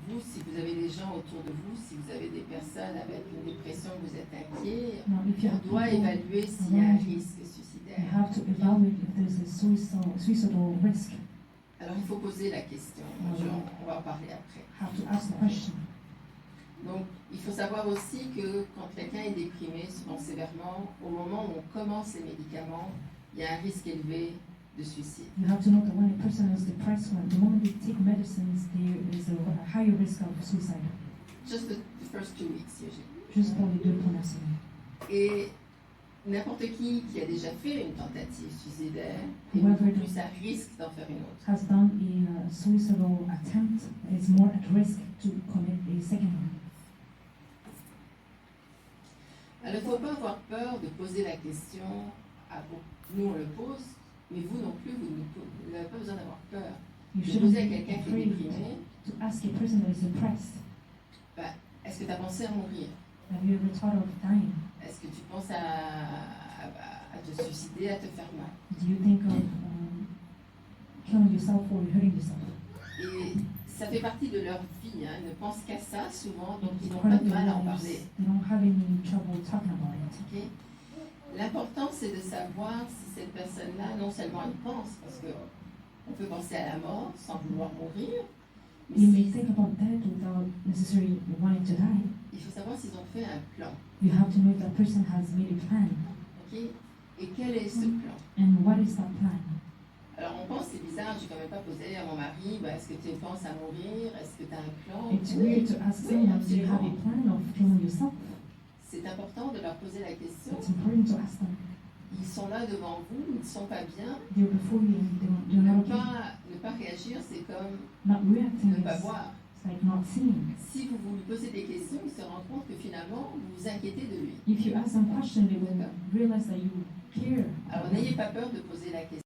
vous, si vous avez des gens autour de vous, si vous avez des personnes avec une dépression, vous êtes inquiet, Now, if you on have doit people évaluer s'il y a un around you, risque you suicidaire. have to evaluate if there's a suicidal risk. Alors il faut poser la question. On va en parler après. Have to ask the question. Donc il faut savoir aussi que quand quelqu'un est déprimé, souvent sévèrement, au moment où on commence les médicaments, il y a un risque élevé de suicide. You have to know that when a person is depressed, when the moment they take medicines, there is a higher risk of suicide. Just the first 2 weeks usually. Juste pour les 2 premières semaines. Et n'importe qui a déjà fait une tentative suicidaire est Whoever beaucoup plus à risque d'en faire une autre. has done a suicidal attempt is more at risk to commit a second one. Alors, il ne faut pas avoir peur de poser la question à vous. Nous, on le pose, mais vous non plus, vous n'avez pas besoin d'avoir peur. You De shouldn't poser à be quelqu'un qui est afraid déprimé, to ask a person that is depressed, est-ce que tu as pensé à mourir? have you ever thought of dying? Est-ce que tu penses à te suicider, à te faire mal? Do you think of killing yourself or hurting yourself? Et ça fait partie de leur vie, hein. Ils ne pensent qu'à ça souvent, donc ils It's n'ont part pas of de their mal à en lives. parler. They don't have any trouble talking about it. Ok. L'important, c'est de savoir si cette personne-là, non seulement elle pense, parce qu'on peut penser à la mort sans vouloir mourir, mais You may think about that without necessarily wanting to die. il faut savoir s'ils ont fait un plan. You have to know if that person has made a plan. Ok. Et quel est ce plan? And what is that plan? Alors on pense, c'est bizarre, je n'ai quand même pas posé à mon mari, est-ce que tu penses à mourir? Est-ce que tu as un plan? It's Oui, weird to ask oui, someone, do you have a absolument. plan of killing yourself? C'est important de leur poser la question. It's important to ask them. Ils sont là devant vous, ils ne sont pas bien. They're before you and they're Ne not okay. pas réagir, c'est comme Not reacting, ne pas it's voir. like not seeing. Si vous lui posez des questions, il se rend compte que finalement, vous vous inquiétez de lui. If you ask them questions, they will realize that you care. Alors n'ayez pas peur de poser la question.